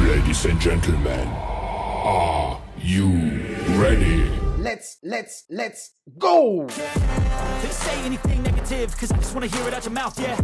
Ladies and gentlemen, are you ready? Let's go! Didn't say anything negative, cause I just wanna hear it out your mouth, yeah.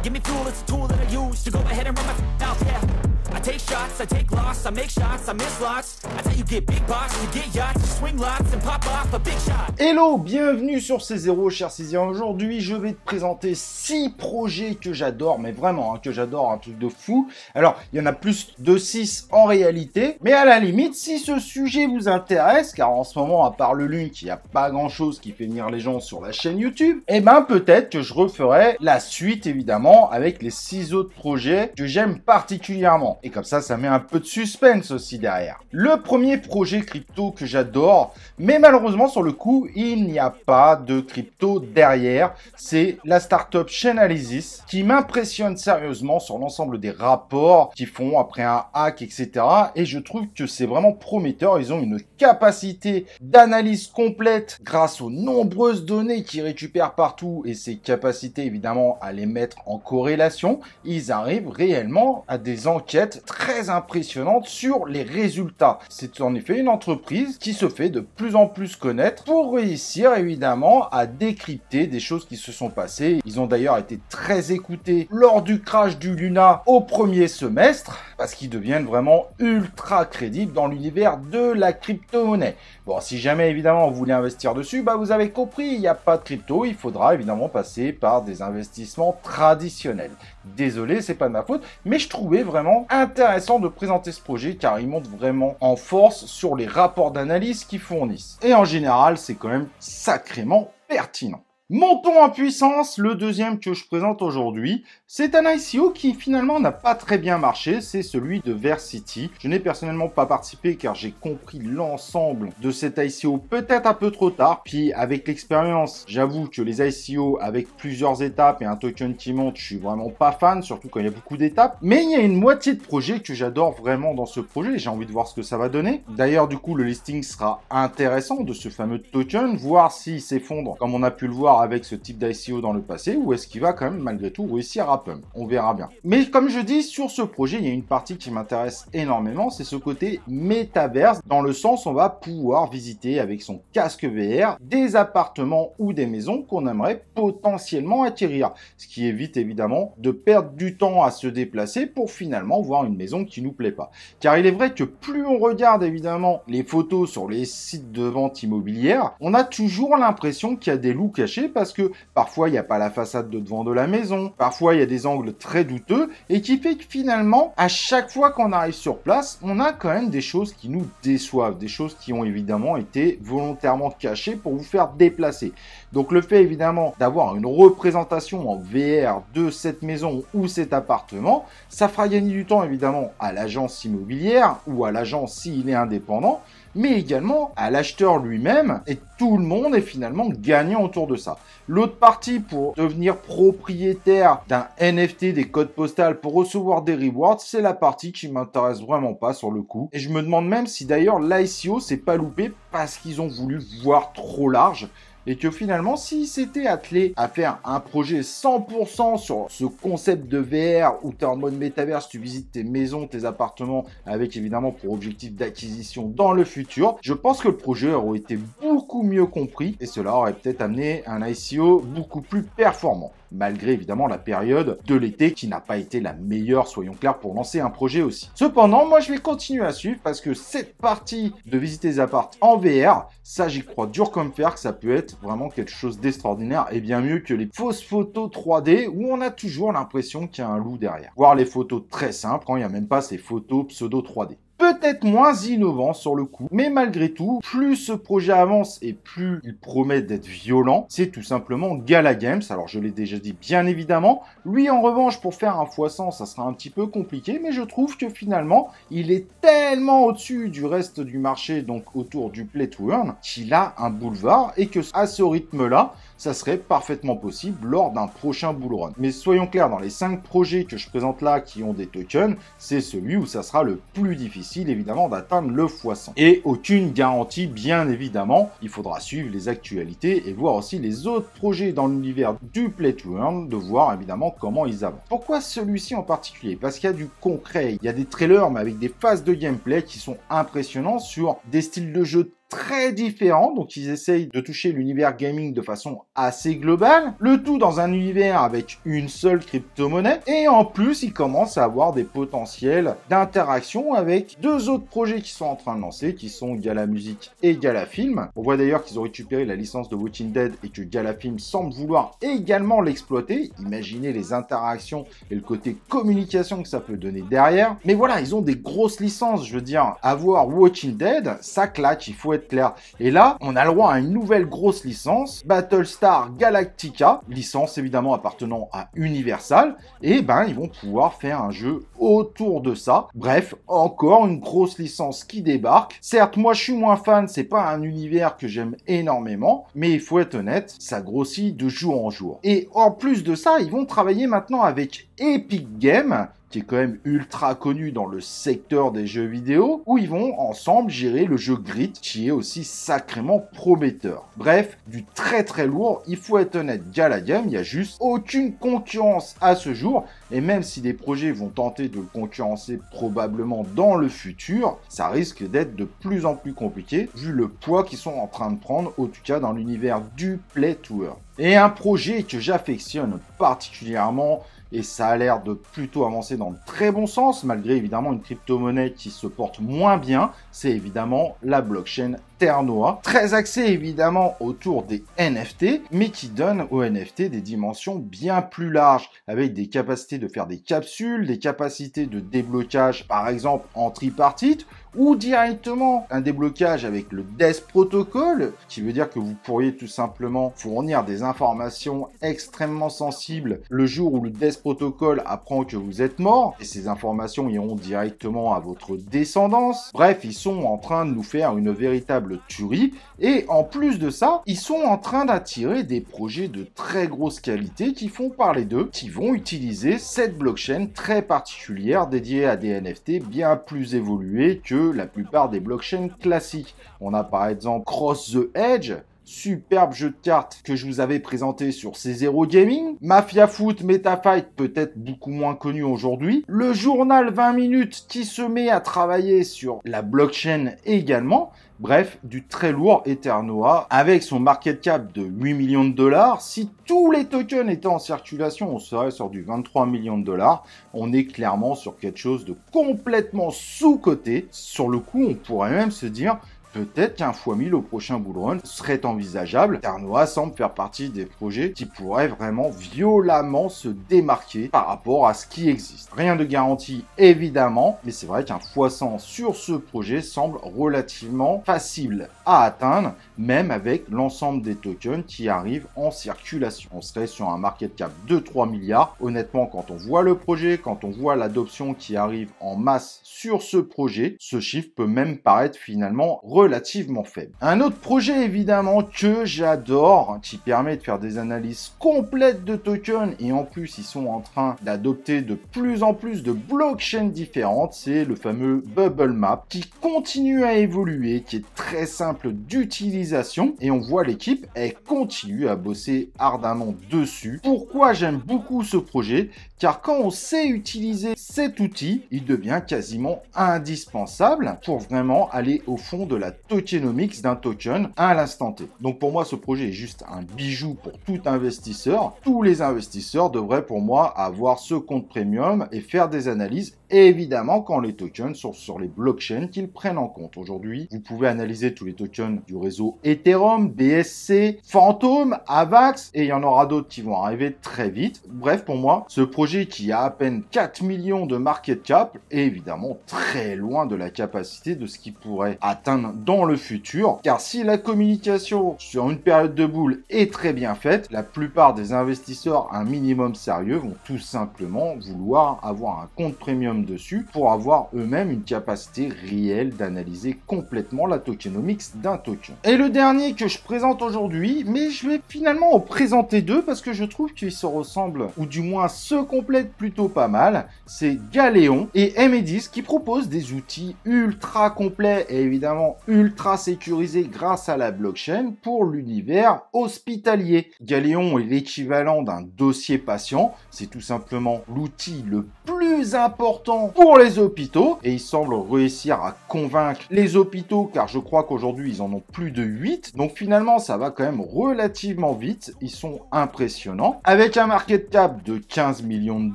Give me fuel, it's a tool that I use to go ahead and run my mouth, yeah. I take shots, I take loss, I make shots, I miss lots. That's how you get big box, you get yachts, you swing lots and pop off a big shot. Hello, bienvenue sur C0, cher César. Aujourd'hui, je vais te présenter 6 projets que j'adore, mais vraiment, que j'adore, un truc de fou. Alors, il y en a plus de 6 en réalité, mais à la limite, si ce sujet vous intéresse, car en ce moment, à part le Lunk, il n'y a pas grand-chose qui fait venir les gens sur la chaîne YouTube, eh ben peut-être que je referai la suite, évidemment, avec les 6 autres projets que j'aime particulièrement. Et comme ça met un peu de suspense aussi derrière. Le premier projet crypto que j'adore, mais malheureusement sur le coup, il n'y a pas de crypto derrière. C'est la startup Chainalysis qui m'impressionne sérieusement sur l'ensemble des rapports qu'ils font après un hack, etc. Et je trouve que c'est vraiment prometteur. Ils ont une capacité d'analyse complète grâce aux nombreuses données qu'ils récupèrent partout et ces capacités évidemment à les mettre en corrélation. Ils arrivent réellement à des enquêtes très impressionnante sur les résultats. C'est en effet une entreprise qui se fait de plus en plus connaître pour réussir évidemment à décrypter des choses qui se sont passées. Ils ont d'ailleurs été très écoutés lors du crash du Luna au premier semestre parce qu'ils deviennent vraiment ultra crédibles dans l'univers de la crypto-monnaie. Bon, si jamais évidemment vous voulez investir dessus, bah vous avez compris, il n'y a pas de crypto, il faudra évidemment passer par des investissements traditionnels. Désolé, c'est pas de ma faute, mais je trouvais vraiment intéressant de présenter ce projet car il monte vraiment en force sur les rapports d'analyse qu'ils fournissent. Et en général, c'est quand même sacrément pertinent. Montons en puissance, le deuxième que je présente aujourd'hui, c'est un ICO qui finalement n'a pas très bien marché, c'est celui de Versity. Je n'ai personnellement pas participé car j'ai compris l'ensemble de cet ICO peut-être un peu trop tard. Puis avec l'expérience, j'avoue que les ICO avec plusieurs étapes et un token qui monte, je suis vraiment pas fan, surtout quand il y a beaucoup d'étapes. Mais il y a une moitié de projet que j'adore vraiment dans ce projet et j'ai envie de voir ce que ça va donner. D'ailleurs, du coup, le listing sera intéressant de ce fameux token, voir s'il s'effondre comme on a pu le voir avec ce type d'ICO dans le passé ou est-ce qu'il va quand même malgré tout réussir à pump. On verra bien. Mais comme je dis, sur ce projet, il y a une partie qui m'intéresse énormément, c'est ce côté métaverse, dans le sens où on va pouvoir visiter avec son casque VR des appartements ou des maisons qu'on aimerait potentiellement acquérir. Ce qui évite évidemment de perdre du temps à se déplacer pour finalement voir une maison qui nous plaît pas. Car il est vrai que plus on regarde évidemment les photos sur les sites de vente immobilière, on a toujours l'impression qu'il y a des loups cachés parce que parfois il n'y a pas la façade de devant de la maison, parfois il y a des angles très douteux et qui fait que finalement à chaque fois qu'on arrive sur place, on a quand même des choses qui nous déçoivent, des choses qui ont évidemment été volontairement cachées pour vous faire déplacer. Donc le fait évidemment d'avoir une représentation en VR de cette maison ou cet appartement, ça fera gagner du temps évidemment à l'agence immobilière ou à l'agent s'il est indépendant, mais également à l'acheteur lui-même et tout le monde est finalement gagnant autour de ça. L'autre partie pour devenir propriétaire d'un NFT, des codes postales pour recevoir des rewards, c'est la partie qui m'intéresse vraiment pas sur le coup. Et je me demande même si d'ailleurs l'ICO s'est pas loupé parce qu'ils ont voulu voir trop large. Et que finalement, s'ils s'étaient attelés à faire un projet 100% sur ce concept de VR où tu es en mode métaverse, tu visites tes maisons, tes appartements avec évidemment pour objectif d'acquisition dans le futur, je pense que le projet aurait été beaucoup mieux compris et cela aurait peut-être amené un ICO beaucoup plus performant. Malgré évidemment la période de l'été qui n'a pas été la meilleure, soyons clairs, pour lancer un projet aussi. Cependant, moi je vais continuer à suivre parce que cette partie de visiter les apparts en VR, ça j'y crois dur comme fer que ça peut être vraiment quelque chose d'extraordinaire et bien mieux que les fausses photos 3D où on a toujours l'impression qu'il y a un loup derrière. Voir les photos très simples quand il n'y a même pas ces photos pseudo 3D. Peut-être moins innovant sur le coup, mais malgré tout, plus ce projet avance et plus il promet d'être violent, c'est tout simplement Gala Games. Alors je l'ai déjà dit bien évidemment, lui en revanche pour faire un x100 ça sera un petit peu compliqué, mais je trouve que finalement il est tellement au-dessus du reste du marché, donc autour du play to earn, qu'il a un boulevard et que à ce rythme-là, ça serait parfaitement possible lors d'un prochain bull run. Mais soyons clairs, dans les 5 projets que je présente là qui ont des tokens, c'est celui où ça sera le plus difficile évidemment d'atteindre le x100. Et aucune garantie bien évidemment, il faudra suivre les actualités et voir aussi les autres projets dans l'univers du Play to Earn, de voir évidemment comment ils avancent. Pourquoi celui-ci en particulier? Parce qu'il y a du concret, il y a des trailers mais avec des phases de gameplay qui sont impressionnants sur des styles de jeu très différents, donc ils essayent de toucher l'univers gaming de façon assez globale, le tout dans un univers avec une seule crypto-monnaie, et en plus ils commencent à avoir des potentiels d'interaction avec 2 autres projets qui sont en train de lancer, qui sont Gala Music et Gala Film. On voit d'ailleurs qu'ils ont récupéré la licence de Walking Dead et que Gala Film semble vouloir également l'exploiter. Imaginez les interactions et le côté communication que ça peut donner derrière. Mais voilà, ils ont des grosses licences, je veux dire, avoir Walking Dead, ça claque, il faut être clair. Et là, on a le droit à une nouvelle grosse licence, Battlestar Galactica, licence évidemment appartenant à Universal, et ben ils vont pouvoir faire un jeu autour de ça. Bref, encore une grosse licence qui débarque. Certes, moi je suis moins fan, c'est pas un univers que j'aime énormément, mais il faut être honnête, ça grossit de jour en jour. Et en plus de ça, ils vont travailler maintenant avec Epic Games, qui est quand même ultra connu dans le secteur des jeux vidéo, où ils vont ensemble gérer le jeu Grit, qui est aussi sacrément prometteur. Bref, du très très lourd, il faut être honnête, Gala Games, il n'y a juste aucune concurrence à ce jour, et même si des projets vont tenter de le concurrencer probablement dans le futur, ça risque d'être de plus en plus compliqué, vu le poids qu'ils sont en train de prendre, en tout cas dans l'univers du Play to Earn. Et un projet que j'affectionne particulièrement, et ça a l'air de plutôt avancer dans le très bon sens, malgré évidemment une crypto-monnaie qui se porte moins bien, c'est évidemment la blockchain Ternoa, très axée évidemment autour des NFT, mais qui donne aux NFT des dimensions bien plus larges, avec des capacités de faire des capsules, des capacités de déblocage par exemple en tripartite, ou directement un déblocage avec le Death Protocol, qui veut dire que vous pourriez tout simplement fournir des informations extrêmement sensibles le jour où le Death Protocol apprend que vous êtes mort, et ces informations iront directement à votre descendance. Bref, ils sont en train de nous faire une véritable tuerie, et en plus de ça, ils sont en train d'attirer des projets de très grosse qualité qui font parler d'eux, qui vont utiliser cette blockchain très particulière dédiée à des NFT bien plus évolués que la plupart des blockchains classiques. On a par exemple Cross the Edge, superbe jeu de cartes que je vous avais présenté sur C0 Gaming, Mafia Foot MetaFight, peut-être beaucoup moins connu aujourd'hui, le journal 20 minutes qui se met à travailler sur la blockchain également. Bref, du très lourd Eternoa, avec son market cap de 8 millions de dollars. Si tous les tokens étaient en circulation, on serait sur du 23 millions de dollars. On est clairement sur quelque chose de complètement sous-coté. Sur le coup, on pourrait même se dire peut-être qu'un x1000 au prochain bull run serait envisageable. Ternoa semble faire partie des projets qui pourraient vraiment violemment se démarquer par rapport à ce qui existe. Rien de garanti évidemment, mais c'est vrai qu'un x100 sur ce projet semble relativement facile à atteindre, même avec l'ensemble des tokens qui arrivent en circulation. On serait sur un market cap de 3 milliards. Honnêtement, quand on voit le projet, quand on voit l'adoption qui arrive en masse sur ce projet, ce chiffre peut même paraître finalement relativement faible. Un autre projet évidemment que j'adore, qui permet de faire des analyses complètes de tokens, et en plus ils sont en train d'adopter de plus en plus de blockchains différentes, c'est le fameux Bubble Map, qui continue à évoluer, qui est très simple d'utilisation, et on voit l'équipe, elle continue à bosser ardemment dessus. Pourquoi j'aime beaucoup ce projet? Car quand on sait utiliser cet outil, il devient quasiment indispensable pour vraiment aller au fond de la tokenomics d'un token à l'instant T. Donc pour moi, ce projet est juste un bijou pour tout investisseur. Tous les investisseurs devraient pour moi avoir ce compte premium et faire des analyses. Et évidemment, quand les tokens sont sur les blockchains qu'ils prennent en compte. Aujourd'hui, vous pouvez analyser tous les tokens du réseau Ethereum, BSC, Phantom, Avax, et il y en aura d'autres qui vont arriver très vite. Bref, pour moi, ce projet qui a à peine 4 millions de market cap est évidemment très loin de la capacité de ce qu'il pourrait atteindre dans le futur, car si la communication sur une période de bull est très bien faite, la plupart des investisseurs un minimum sérieux vont tout simplement vouloir avoir un compte premium dessus pour avoir eux-mêmes une capacité réelle d'analyser complètement la tokenomics d'un token. Et le dernier que je présente aujourd'hui, mais je vais finalement en présenter deux parce que je trouve qu'ils se ressemblent, ou du moins se complètent plutôt pas mal, c'est Galéon et Emedis qui proposent des outils ultra complets et évidemment ultra sécurisés grâce à la blockchain pour l'univers hospitalier. Galéon est l'équivalent d'un dossier patient, c'est tout simplement l'outil le plus important pour les hôpitaux et il semble réussir à convaincre les hôpitaux car je crois qu'aujourd'hui ils en ont plus de 8, donc finalement ça va quand même relativement vite, ils sont impressionnants avec un market cap de 15 millions de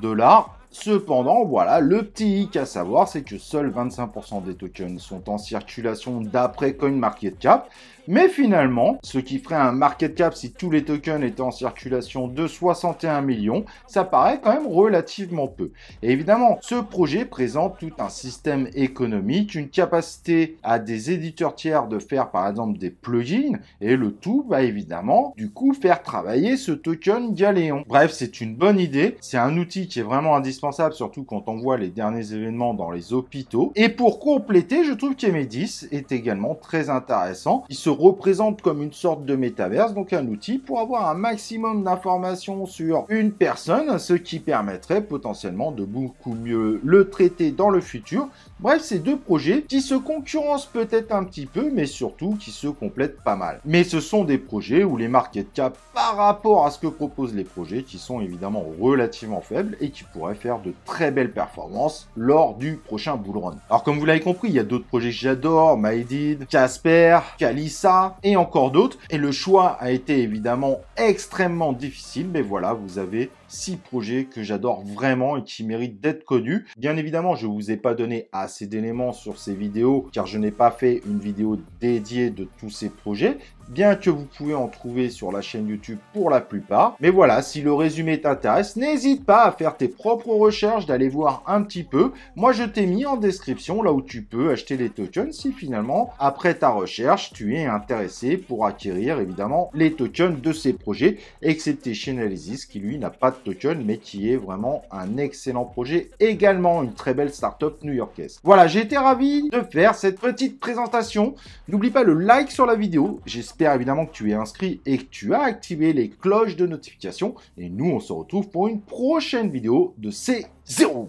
dollars. Cependant, voilà, le petit hic à savoir, c'est que seuls 25% des tokens sont en circulation d'après CoinMarketCap. Mais finalement, ce qui ferait un market cap si tous les tokens étaient en circulation de 61 millions, ça paraît quand même relativement peu. Et évidemment, ce projet présente tout un système économique, une capacité à des éditeurs tiers de faire par exemple des plugins, et le tout va évidemment du coup faire travailler ce token Galéon. Bref, c'est une bonne idée, c'est un outil qui est vraiment indispensable, surtout quand on voit les derniers événements dans les hôpitaux. Et pour compléter, je trouve qu'Emedis est également très intéressant. Il se représente comme une sorte de métaverse, donc un outil pour avoir un maximum d'informations sur une personne, ce qui permettrait potentiellement de beaucoup mieux le traiter dans le futur. Bref, c'est deux projets qui se concurrencent peut-être un petit peu, mais surtout qui se complètent pas mal. Mais ce sont des projets où les market cap par rapport à ce que proposent les projets qui sont évidemment relativement faibles et qui pourraient faire de très belles performances lors du prochain bull run. Alors comme vous l'avez compris, il y a d'autres projets que j'adore, Maedid, Casper, Kalissa et encore d'autres. Et le choix a été évidemment extrêmement difficile, mais voilà, vous avez 6 projets que j'adore vraiment et qui méritent d'être connus. Bien évidemment, je ne vous ai pas donné assez d'éléments sur ces vidéos car je n'ai pas fait une vidéo dédiée de tous ces projets, bien que vous pouvez en trouver sur la chaîne YouTube pour la plupart. Mais voilà, si le résumé t'intéresse, n'hésite pas à faire tes propres recherches, d'aller voir un petit peu. Moi, je t'ai mis en description là où tu peux acheter les tokens si finalement, après ta recherche, tu es intéressé pour acquérir évidemment les tokens de ces projets, excepté Chainalysis qui lui n'a pas de token mais qui est vraiment un excellent projet, également une très belle startup new-yorkaise. Voilà, j'ai été ravi de faire cette petite présentation. N'oublie pas le like sur la vidéo, j'espère évidemment que tu es inscrit et que tu as activé les cloches de notification et nous on se retrouve pour une prochaine vidéo de C0.